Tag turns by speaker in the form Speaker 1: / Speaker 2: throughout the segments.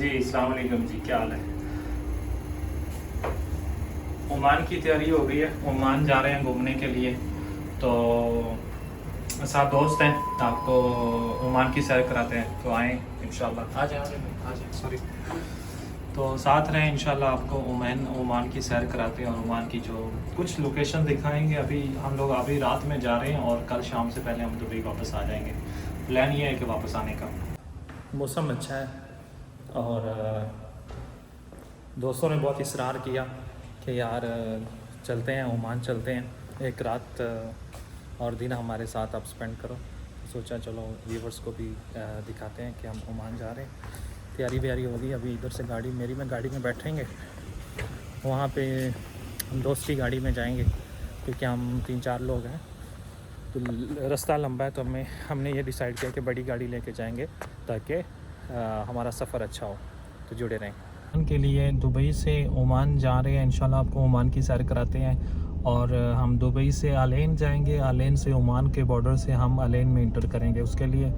Speaker 1: जी अस्सलाम वालेकुम जी, क्या हाल है। ओमान की तैयारी हो गई है, ओमान जा रहे हैं घूमने के लिए। तो साथ दोस्त हैं, आपको ओमान की सैर कराते हैं, तो आएँ इंशाल्लाह। आ जाए सॉरी। तो साथ रहें इंशाल्लाह, आपको ओमान की सैर कराते हैं और ओमान की जो कुछ लोकेशन दिखाएंगे। अभी रात में जा रहे हैं और कल शाम से पहले हम दुबई वापस आ जाएंगे। प्लान ये है कि वापस आने का। मौसम अच्छा है और दोस्तों ने बहुत इसरार किया कि यार चलते हैं, ओमान चलते हैं, एक रात और दिन हमारे साथ आप स्पेंड करो। सोचा चलो व्यूवर्स को भी दिखाते हैं कि हम ओमान जा रहे हैं। तैयारी व्यारी होगी, अभी इधर से गाड़ी में गाड़ी में बैठेंगे, वहाँ पे हम दोस्त की गाड़ी में जाएंगे क्योंकि हम 3-4 लोग हैं। तो रास्ता लंबा है, तो हमने ये डिसाइड किया कि बड़ी गाड़ी लेके जाएंगे ताकि हमारा सफ़र अच्छा हो। तो जुड़े रहें। के लिए दुबई से ओमान जा रहे हैं, इंशाल्लाह आपको ओमान की सैर कराते हैं। और हम दुबई से आलेन जाएंगे, आलेन से ओमान के बॉर्डर से हम आलेन में इंटर करेंगे। उसके लिए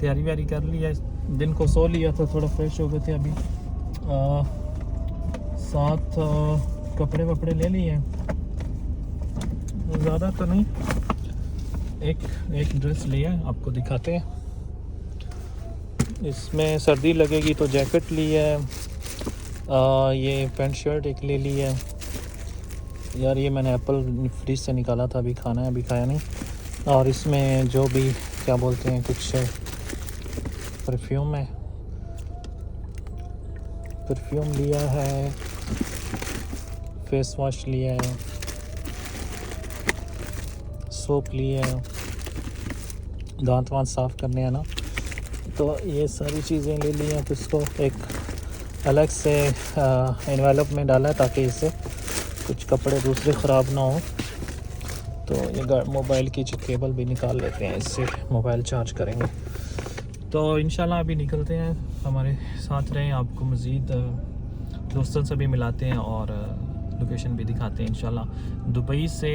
Speaker 1: तैयारी व्यारी कर लिया, दिन को सो लिया था, थोड़ा फ्रेश हो गए थे। अभी साथ कपड़े वपड़े ले लिए हैं, ज़्यादा तो नहीं, एक ड्रेस लिया है, आपको दिखाते हैं। इसमें सर्दी लगेगी तो जैकेट ली है। ये पैंट शर्ट एक ले ली है यार, ये मैंने एप्पल फ्रिज से निकाला था, अभी खाना है, अभी खाया नहीं। और इसमें जो भी क्या बोलते हैं, कुछ परफ्यूम है, परफ्यूम लिया है, फेस वॉश लिया है, सोप लिया है, दांत वांत साफ़ करने हैं ना, तो ये सारी चीज़ें ले ली हैं। तो इसको एक अलग से एनवेलप में डाला है ताकि इससे कुछ कपड़े दूसरे ख़राब ना हो। तो ये मोबाइल की केबल भी निकाल लेते हैं, इससे मोबाइल चार्ज करेंगे। तो इंशाल्लाह अभी निकलते हैं, हमारे साथ रहें, आपको मज़ीद दोस्तों से भी मिलाते हैं और लोकेशन भी दिखाते हैं इंशाल्लाह। दुबई से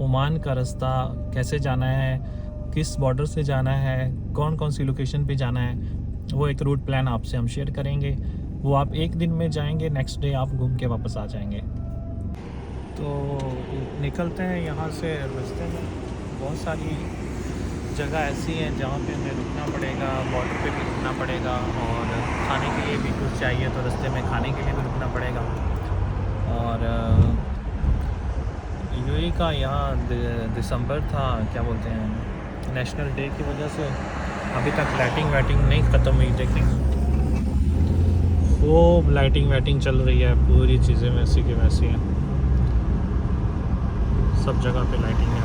Speaker 1: ओमान का रास्ता कैसे जाना है, किस बॉर्डर से जाना है, कौन कौन सी लोकेशन पे जाना है, वो एक रूट प्लान आपसे हम शेयर करेंगे। वो आप एक दिन में जाएंगे, नेक्स्ट डे आप घूम के वापस आ जाएंगे। तो निकलते हैं यहाँ से। रास्ते में बहुत सारी जगह ऐसी हैं जहाँ पे हमें रुकना पड़ेगा, बॉर्डर पे भी रुकना पड़ेगा और खाने के लिए भी कुछ चाहिए तो रास्ते में खाने के लिए भी रुकना पड़ेगा। और यूएई का यहाँ दिसंबर था, क्या बोलते हैं, नेशनल डे की वजह से अभी तक लाइटिंग वाइटिंग नहीं ख़त्म हुई। देखें खूब लाइटिंग वाइटिंग चल रही है, पूरी चीज़ें वैसी की वैसी हैं, सब जगह पे लाइटिंग है।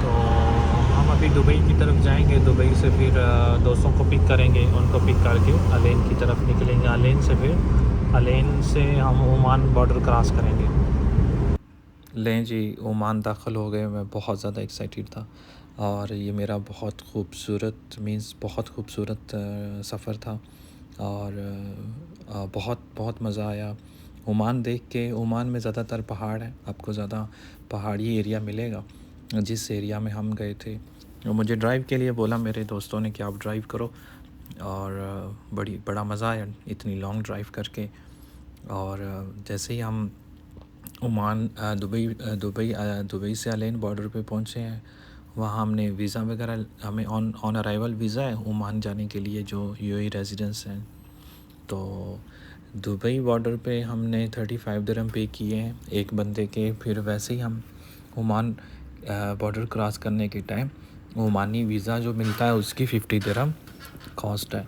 Speaker 1: तो हम अभी दुबई की तरफ जाएंगे, दुबई से फिर दोस्तों को पिक करेंगे, उनको पिक करके आलेन की तरफ निकलेंगे, आलेन से हम ओमान बॉर्डर क्रॉस करेंगे। लें जी, ओमान दाखिल हो गए। मैं बहुत ज़्यादा एक्साइटेड था और ये मेरा बहुत खूबसूरत सफ़र था और बहुत मज़ा आया ओमान देख के। ओमान में ज़्यादातर पहाड़ है, आपको ज़्यादा पहाड़ी एरिया मिलेगा जिस एरिया में हम गए थे। और मुझे ड्राइव के लिए बोला मेरे दोस्तों ने कि आप ड्राइव करो, और बड़ा मज़ा आया इतनी लॉन्ग ड्राइव करके। और जैसे ही हम ओमान दुबई से आलेन बॉर्डर पे पहुँचे हैं, वहाँ हमने वीज़ा वगैरह, हमें ऑन अराइवल वीज़ा है ओमान जाने के लिए जो यूएई रेजिडेंस हैं। तो दुबई बॉर्डर पे हमने 35 दिरहम पे किए हैं एक बंदे के। फिर वैसे ही हम ओमान बॉर्डर क्रॉस करने के टाइम ओमानी वीज़ा जो मिलता है उसकी 50 दिरहम कॉस्ट है।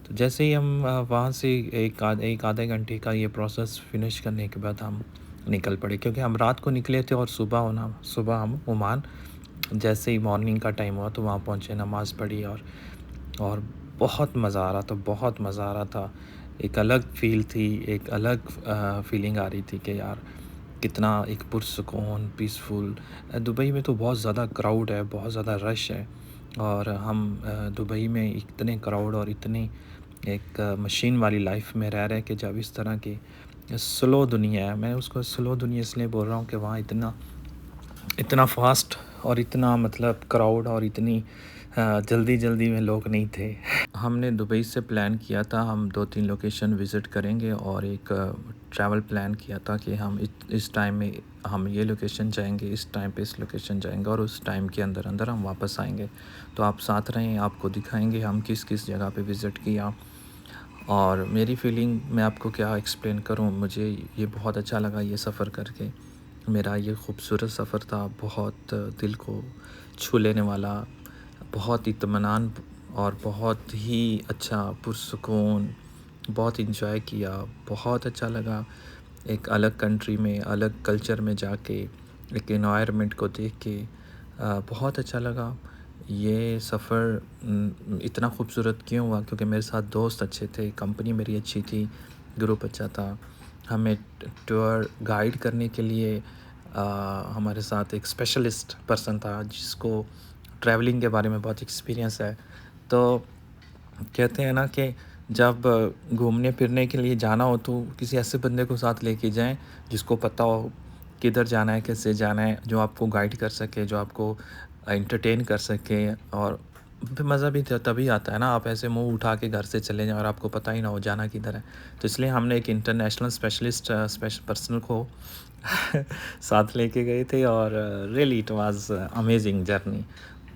Speaker 1: तो जैसे ही हम वहाँ से एक आधे घंटे का ये प्रोसेस फिनिश करने के बाद हम निकल पड़े, क्योंकि हम रात को निकले थे और सुबह हम ओमान जैसे ही मॉर्निंग का टाइम हुआ तो वहाँ पहुँचे, नमाज़ पढ़ी और बहुत मज़ा आ रहा था। एक अलग फ़ील थी, एक अलग फ़ीलिंग आ रही थी कि यार कितना एक पुरसुकून पीसफुल। दुबई में तो बहुत ज़्यादा क्राउड है, बहुत ज़्यादा रश है, और हम दुबई में इतने क्राउड और इतनी एक मशीन वाली लाइफ में रह रहे कि जब इस तरह की स्लो दुनिया है, मैं उसको स्लो दुनिया इसलिए बोल रहा हूँ कि वहाँ इतना फास्ट और इतना मतलब क्राउड और इतनी जल्दी में लोग नहीं थे। हमने दुबई से प्लान किया था, हम 2-3 लोकेशन विज़िट करेंगे और एक ट्रैवल प्लान किया था कि हम इस टाइम में हम ये लोकेशन जाएंगे, इस टाइम पे इस लोकेशन जाएंगे और उस टाइम के अंदर अंदर हम वापस आएंगे। तो आप साथ रहें, आपको दिखाएंगे हम किस किस जगह पे विज़िट किया। और मेरी फ़ीलिंग मैं आपको क्या एक्सप्लेन करूं, मुझे ये बहुत अच्छा लगा ये सफ़र करके। मेरा ये खूबसूरत सफ़र था, बहुत दिल को छू लेने वाला, बहुत इत्मीनान और बहुत ही अच्छा पुरसुकून, बहुत एंजॉय किया, बहुत अच्छा लगा। एक अलग कंट्री में, अलग कल्चर में जाके, एक एनवायरनमेंट को देख के बहुत अच्छा लगा। ये सफ़र इतना खूबसूरत क्यों हुआ, क्योंकि मेरे साथ दोस्त अच्छे थे, कंपनी मेरी अच्छी थी, ग्रुप अच्छा था। हमें टूर गाइड करने के लिए हमारे साथ एक स्पेशलिस्ट पर्सन था जिसको ट्रैवलिंग के बारे में बहुत एक्सपीरियंस है। तो कहते हैं ना कि जब घूमने फिरने के लिए जाना हो तो किसी ऐसे बंदे को साथ लेके जाएं जिसको पता हो किधर जाना है, कैसे जाना है, जो आपको गाइड कर सके, जो आपको एंटरटेन कर सके। और फिर मज़ा भी तभी आता है ना, आप ऐसे मुंह उठा के घर से चले जाएं और आपको पता ही ना हो जाना किधर है। तो इसलिए हमने एक इंटरनेशनल स्पेशलिस्ट पर्सन को साथ लेके गए थे और really it was amazing journey.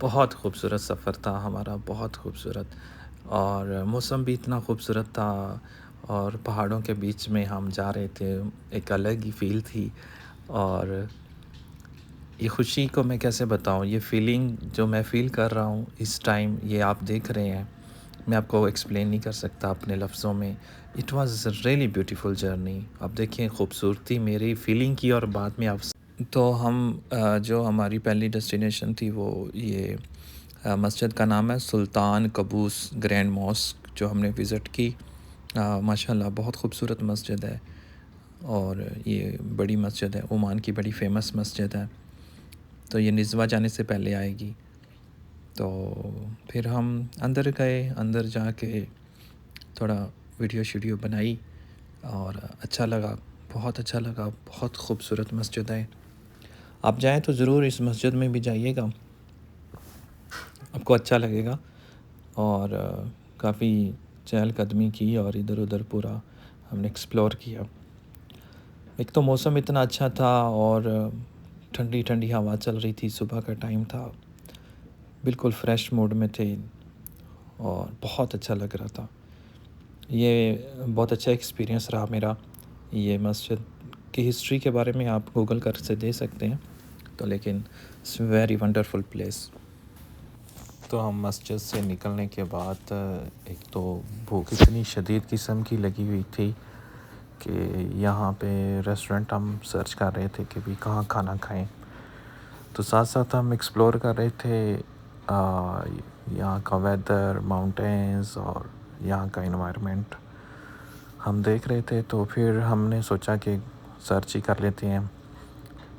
Speaker 1: बहुत खूबसूरत सफ़र था हमारा, बहुत खूबसूरत। और मौसम भी इतना खूबसूरत था और पहाड़ों के बीच में हम जा रहे थे, एक अलग ही फ़ील थी। और ये खुशी को मैं कैसे बताऊँ, ये फ़ीलिंग जो मैं फ़ील कर रहा हूँ इस टाइम, ये आप देख रहे हैं, मैं आपको एक्सप्लेन नहीं कर सकता अपने लफ्ज़ों में। It was really beautiful journey. आप देखिए खूबसूरती मेरी फ़ीलिंग की और बाद में आप। तो हम जो हमारी पहली डेस्टिनेशन थी वो ये मस्जिद का नाम है सुल्तान कबूस ग्रैंड मॉस्क, जो हमने विज़िट की। माशाल्लाह बहुत खूबसूरत मस्जिद है और ये बड़ी मस्जिद है, ओमान की बड़ी फ़ेमस मस्जिद है। तो ये निज़वा जाने से पहले आएगी। तो फिर हम अंदर गए, अंदर जाके थोड़ा वीडियो शीडियो बनाई और अच्छा लगा, बहुत अच्छा लगा। बहुत खूबसूरत मस्जिद है, आप जाएँ तो ज़रूर इस मस्जिद में भी जाइएगा, आपको अच्छा लगेगा। और काफ़ी चहलकदमी की और इधर उधर पूरा हमने एक्सप्लोर किया। एक तो मौसम इतना अच्छा था और ठंडी ठंडी हवा चल रही थी, सुबह का टाइम था, बिल्कुल फ्रेश मूड में थे और बहुत अच्छा लग रहा था। ये बहुत अच्छा एक्सपीरियंस रहा मेरा। ये मस्जिद की हिस्ट्री के बारे में आप गूगल कर से दे सकते हैं, तो लेकिन इट्स वेरी वंडरफुल प्लेस। तो हम मस्जिद से निकलने के बाद एक तो भूख इतनी शदीद किस्म की लगी हुई थी कि यहाँ पे रेस्टोरेंट हम सर्च कर रहे थे कि भी कहाँ खाना खाएं। तो साथ साथ हम एक्सप्लोर कर रहे थे यहाँ का वेदर, माउंटेन्स और यहाँ का इन्वायरमेंट हम देख रहे थे। तो फिर हमने सोचा कि सर्च ही कर लेते हैं।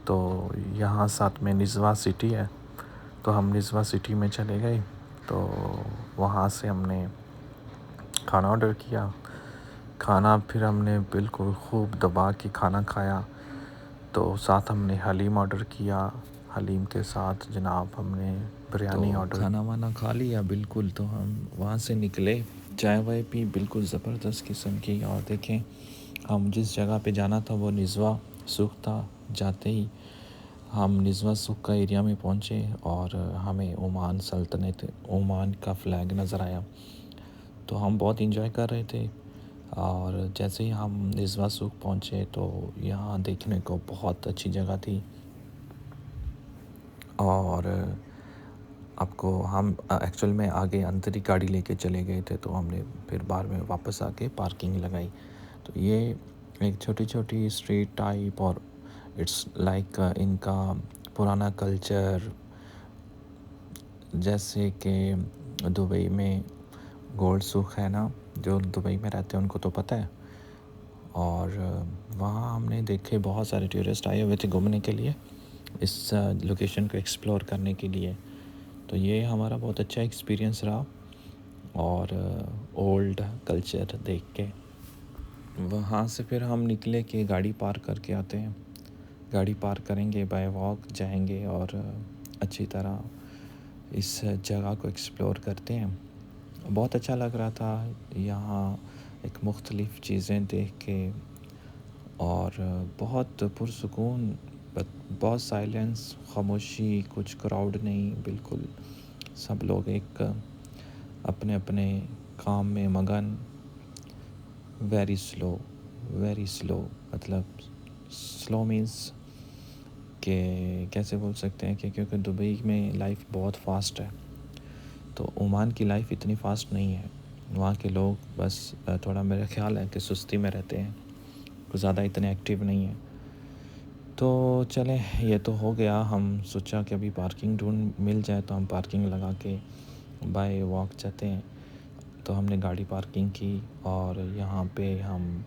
Speaker 1: तो यहाँ साथ में निज़वा सिटी है, तो हम निज़वा सिटी में चले गए। तो वहाँ से हमने खाना ऑर्डर किया। खाना फिर हमने बिल्कुल खूब दबा के खाना खाया। तो साथ हमने हलीम ऑर्डर किया, हलीम के साथ जनाब हमने बिरयानी ऑर्डर। खाना वाना खा लिया बिल्कुल, तो हम वहाँ से निकले, चाय वाय पी बिल्कुल ज़बरदस्त किस्म की। और देखें हम जिस जगह पे जाना था वो निज़वा सूख था। जाते ही हम निज़वा सूख का एरिया में पहुँचे और हमें ओमान सल्तनत ओमान का फ़्लैग नज़र आया। तो हम बहुत इंजॉय कर रहे थे। और जैसे ही हम निज़वा सूख पहुँचे तो यहाँ देखने को बहुत अच्छी जगह थी। और आपको हम एक्चुअल में आगे अंदर ही गाड़ी लेके चले गए थे, तो हमने फिर बाद में वापस आके पार्किंग लगाई। तो ये एक छोटी छोटी स्ट्रीट टाइप और इट्स लाइक इनका पुराना कल्चर, जैसे कि दुबई में गोल्ड सूख है ना, जो दुबई में रहते हैं उनको तो पता है। और वहाँ हमने देखे बहुत सारे टूरिस्ट आए हुए थे घूमने के लिए, इस लोकेशन को एक्सप्लोर करने के लिए। तो ये हमारा बहुत अच्छा एक्सपीरियंस रहा। और ओल्ड कल्चर देख के वहाँ से फिर हम निकले कि गाड़ी पार्क करके आते हैं, गाड़ी पार्क करेंगे, बाय वॉक जाएंगे और अच्छी तरह इस जगह को एक्सप्लोर करते हैं। बहुत अच्छा लग रहा था यहाँ एक मुख्तलिफ़ चीज़ें देख के, और बहुत पुरसुकून, बहुत साइलेंस, खामोशी, कुछ क्राउड नहीं, बिल्कुल सब लोग एक अपने अपने काम में मगन। वेरी स्लो, वेरी स्लो, मतलब स्लो मीन्स कि कैसे बोल सकते हैं कि क्योंकि दुबई में लाइफ बहुत फ़ास्ट है, तो ओमान की लाइफ इतनी फ़ास्ट नहीं है। वहाँ के लोग बस थोड़ा मेरा ख़्याल है कि सुस्ती में रहते हैं, कुछ ज़्यादा इतने एक्टिव नहीं है। तो चलें, ये तो हो गया। हम सोचा कि अभी पार्किंग ढूंढ मिल जाए तो हम पार्किंग लगा के बाय वॉक जाते हैं। तो हमने गाड़ी पार्किंग की और यहाँ पे हम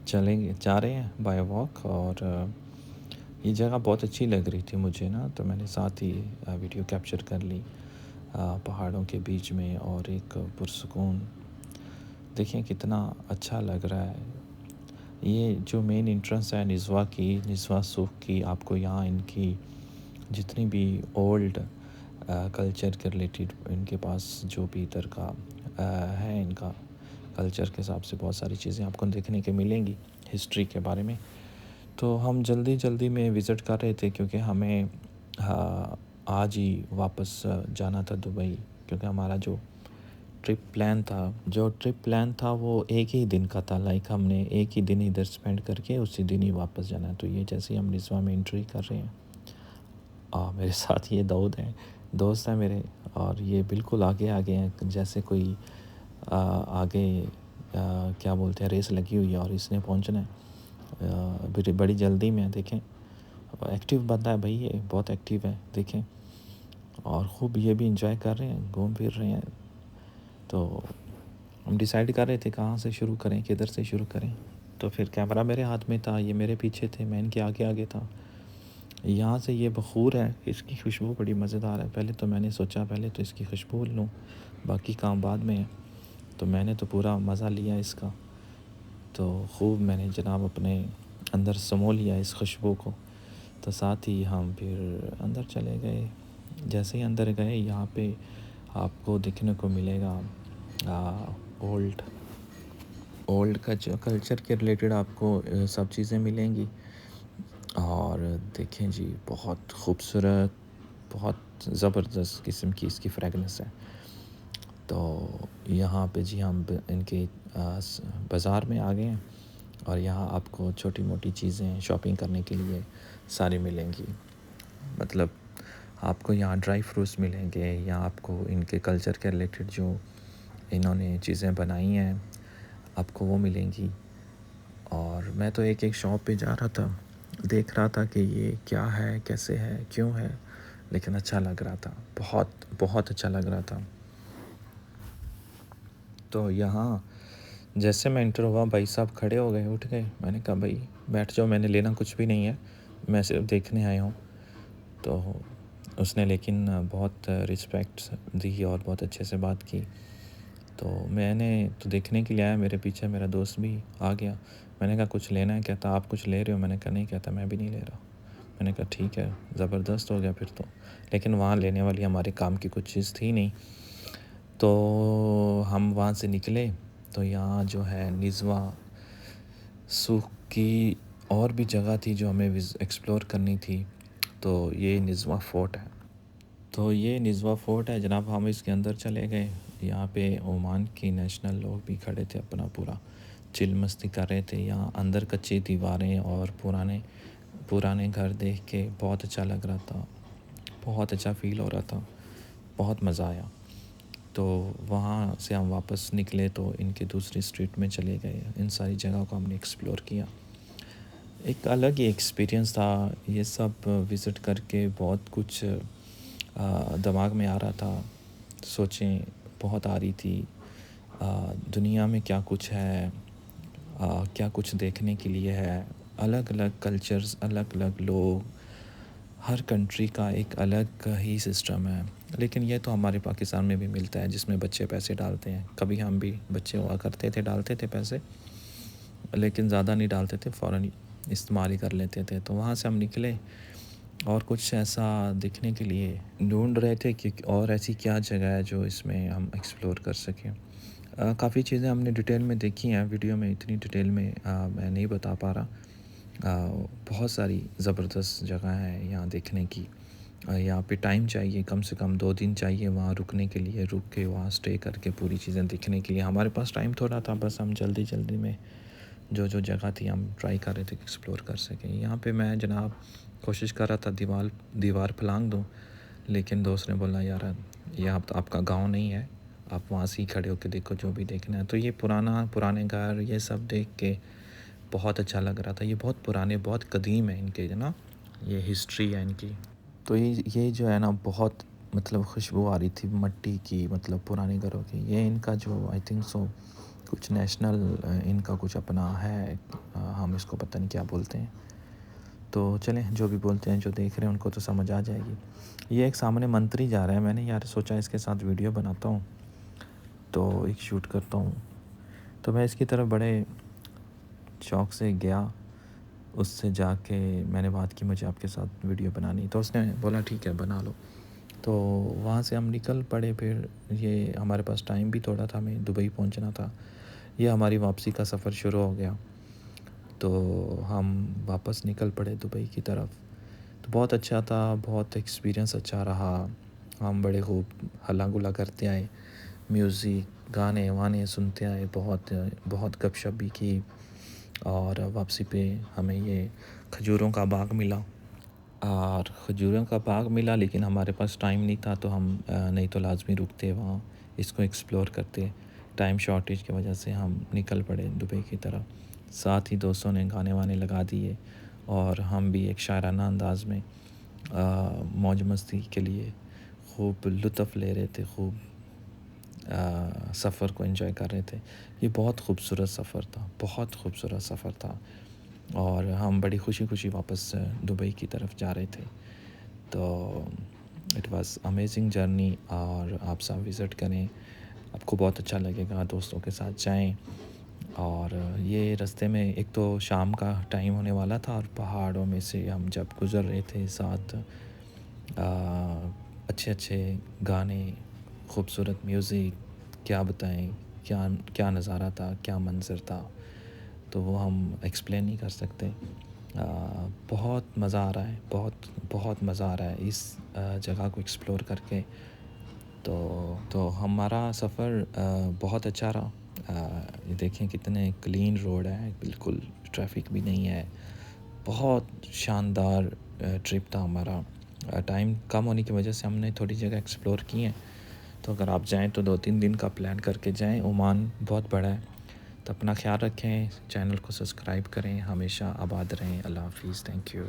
Speaker 1: जा रहे हैं बाय वॉक। और ये जगह बहुत अच्छी लग रही थी मुझे ना, तो मैंने साथ ही वीडियो कैप्चर कर ली पहाड़ों के बीच में, और एक पुरसुकून। देखें कितना अच्छा लग रहा है। ये जो मेन एंट्रेंस है निज़वा सूख की, आपको यहाँ इनकी जितनी भी ओल्ड कल्चर के रिलेटेड इनके पास जो भी इधर का है, इनका कल्चर के हिसाब से बहुत सारी चीज़ें आपको देखने के मिलेंगी हिस्ट्री के बारे में। तो हम जल्दी जल्दी में विज़िट कर रहे थे क्योंकि हमें आज ही वापस जाना था दुबई, क्योंकि हमारा जो ट्रिप प्लान था वो एक ही दिन का था। लाइक हमने एक ही दिन इधर स्पेंड करके उसी दिन ही वापस जाना है। तो ये जैसे ही हम निज़वा में एंट्री कर रहे हैं, मेरे साथ ये दोस्त है मेरे, और ये बिल्कुल आगे आगे हैं, जैसे कोई आगे क्या बोलते हैं, रेस लगी हुई है और इसने पहुंचना है। बड़ी जल्दी में है, देखें। एक्टिव बंदा है भाई, ये बहुत एक्टिव है, देखें। और ख़ूब ये भी इंजॉय कर रहे हैं, घूम फिर रहे हैं। तो हम डिसाइड कर रहे थे कहाँ से शुरू करें, किधर से शुरू करें। तो फिर कैमरा मेरे हाथ में था, ये मेरे पीछे थे, मैं इनके आगे आगे था। यहाँ से ये बखूर है, इसकी खुशबू बड़ी मज़ेदार है। पहले तो मैंने सोचा पहले तो इसकी खुशबू लूँ, बाकी काम बाद में है। तो मैंने तो पूरा मज़ा लिया इसका। तो खूब मैंने जनाब अपने अंदर समो लिया इस खुशबू को। तो साथ ही हम फिर अंदर चले गए। जैसे ही अंदर गए, यहाँ पे आपको देखने को मिलेगा ओल्ड कल्चर के रिलेटेड आपको सब चीज़ें मिलेंगी। और देखें जी, बहुत खूबसूरत, बहुत ज़बरदस्त किस्म की इसकी फ्रेगनेंस है। तो यहाँ पे जी हम इनके बाज़ार में आ गए हैं, और यहाँ आपको छोटी मोटी चीज़ें शॉपिंग करने के लिए सारी मिलेंगी। मतलब आपको यहाँ ड्राई फ्रूट्स मिलेंगे, यहाँ आपको इनके कल्चर के रिलेटेड जो इन्होंने चीज़ें बनाई हैं आपको वो मिलेंगी। और मैं तो एक एक शॉप पे जा रहा था, देख रहा था कि ये क्या है, कैसे है, क्यों है, लेकिन अच्छा लग रहा था, बहुत बहुत अच्छा लग रहा था। तो यहाँ जैसे मैं एंटर हुआ, भाई साहब खड़े हो गए, उठ गए। मैंने कहा भाई बैठ जाओ, मैंने लेना कुछ भी नहीं है, मैं सिर्फ देखने आया हूँ। तो उसने लेकिन बहुत रिस्पेक्ट दी और बहुत अच्छे से बात की। तो मैंने तो देखने के लिए आया, मेरे पीछे मेरा दोस्त भी आ गया। मैंने कहा कुछ लेना है? कहता आप कुछ ले रहे हो? मैंने कहा नहीं। कहता मैं भी नहीं ले रहा। मैंने कहा ठीक है, ज़बरदस्त हो गया फिर तो। लेकिन वहाँ लेने वाली हमारे काम की कुछ चीज़ थी नहीं। तो हम वहाँ से निकले, तो यहाँ जो है निज़वा सूख की और भी जगह थी जो हमें एक्सप्लोर करनी थी। तो ये निज़वा फ़ोर्ट है। तो ये निज़वा फ़ोर्ट है जनाब, हम इसके अंदर चले गए। यहाँ पे ओमान की नेशनल लोग भी खड़े थे, अपना पूरा चिल मस्ती कर रहे थे। यहाँ अंदर कच्ची दीवारें और पुराने घर देख के बहुत अच्छा लग रहा था, बहुत अच्छा फ़ील हो रहा था, बहुत मज़ा आया। तो वहाँ से हम वापस निकले तो इनके दूसरी स्ट्रीट में चले गए। इन सारी जगह को हमने एक्सप्लोर किया। एक अलग ही एक्सपीरियंस था ये सब विज़िट करके। बहुत कुछ दिमाग में आ रहा था, सोचें बहुत आ रही थी। दुनिया में क्या कुछ है, क्या कुछ देखने के लिए है। अलग अलग कल्चर्स, अलग अलग लोग, हर कंट्री का एक अलग ही सिस्टम है। लेकिन ये तो हमारे पाकिस्तान में भी मिलता है, जिसमें बच्चे पैसे डालते हैं। कभी हम भी बच्चे हुआ करते थे, डालते थे पैसे, लेकिन ज़्यादा नहीं डालते थे, फ़ौरन इस्तेमाल ही कर लेते थे। तो वहाँ से हम निकले और कुछ ऐसा देखने के लिए ढूंढ रहे थे कि और ऐसी क्या जगह है जो इसमें हम एक्सप्लोर कर सकें। काफ़ी चीज़ें हमने डिटेल में देखी हैं, वीडियो में इतनी डिटेल में मैं नहीं बता पा रहा। बहुत सारी ज़बरदस्त जगह है यहाँ देखने की। यहाँ पे टाइम चाहिए, कम से कम 2 दिन चाहिए वहाँ रुकने के लिए, रुक के वहाँ स्टे करके पूरी चीज़ें देखने के लिए। हमारे पास टाइम थोड़ा था, बस हम जल्दी जल्दी में जो जो जगह थी हम ट्राई कर रहे थे कि एक्सप्लोर कर सकें। यहाँ पे मैं जनाब कोशिश कर रहा था दीवार फलांग दूँ, लेकिन दोस्त ने बोला यार ये आपका गांव नहीं है, आप वहाँ से ही खड़े होकर देखो जो भी देखना है। तो ये पुराने घर ये सब देख के बहुत अच्छा लग रहा था। ये बहुत पुराने, बहुत कदीम है इनके ना, ये हिस्ट्री है इनकी। तो ये जो है ना बहुत मतलब खुशबू आ रही थी मट्टी की, मतलब पुराने घरों की। ये इनका जो आई थिंक सो कुछ नेशनल इनका कुछ अपना है, हम इसको पता नहीं क्या बोलते हैं। तो चलें, जो भी बोलते हैं, जो देख रहे हैं उनको तो समझ आ जाएगी। ये एक सामने मंत्री जा रहा है, मैंने यार सोचा इसके साथ वीडियो बनाता हूँ, तो एक शूट करता हूँ। तो मैं इसकी तरफ बड़े शौक़ से गया, उससे जाके मैंने बात की मुझे आपके साथ वीडियो बनानी, तो उसने बोला ठीक है बना लो। तो वहाँ से हम निकल पड़े। फिर ये हमारे पास टाइम भी थोड़ा था, हमें दुबई पहुँचना था। ये हमारी वापसी का सफ़र शुरू हो गया, तो हम वापस निकल पड़े दुबई की तरफ। तो बहुत अच्छा था, बहुत एक्सपीरियंस अच्छा रहा। हम बड़े खूब हल्ला गुल्ला करते आए, म्यूज़िक गाने वाने सुनते आए, बहुत बहुत गपशप भी की। और वापसी पे हमें ये खजूरों का बाग मिला, और खजूरों का बाग मिला, लेकिन हमारे पास टाइम नहीं था, तो हम नहीं तो लाजमी रुकते वहाँ, इसको एक्सप्लोर करते। टाइम शॉर्टेज की वजह से हम निकल पड़े दुबई की तरफ। साथ ही दोस्तों ने गाने वाने लगा दिए, और हम भी एक शायराना अंदाज में मौज मस्ती के लिए खूब लुत्फ़ ले रहे थे, खूब सफ़र को एंजॉय कर रहे थे। ये बहुत खूबसूरत सफ़र था, बहुत खूबसूरत सफ़र था, और हम बड़ी खुशी खुशी वापस दुबई की तरफ जा रहे थे। तो इट वाज़ अमेजिंग जर्नी, और आप सब विज़िट करें, आपको बहुत अच्छा लगेगा। दोस्तों के साथ जाएं। और ये रास्ते में एक तो शाम का टाइम होने वाला था, और पहाड़ों में से हम जब गुज़र रहे थे, साथ अच्छे अच्छे गाने, खूबसूरत म्यूज़िक, क्या बताएं, क्या क्या नज़ारा था, क्या मंज़र था, तो वो हम एक्सप्लेन नहीं कर सकते। बहुत मज़ा आ रहा है, बहुत बहुत मज़ा आ रहा है इस जगह को एक्सप्लोर करके। तो हमारा सफ़र बहुत अच्छा रहा। ये देखें कितने क्लीन रोड है, बिल्कुल ट्रैफिक भी नहीं है। बहुत शानदार ट्रिप था हमारा। टाइम कम होने की वजह से हमने थोड़ी जगह एक्सप्लोर की हैं। तो अगर आप जाएं तो 2-3 दिन का प्लान करके जाएं। ओमान बहुत बड़ा है। तो अपना ख्याल रखें, चैनल को सब्सक्राइब करें, हमेशा आबाद रहें। अल्लाह हाफ़िज़, थैंक यू।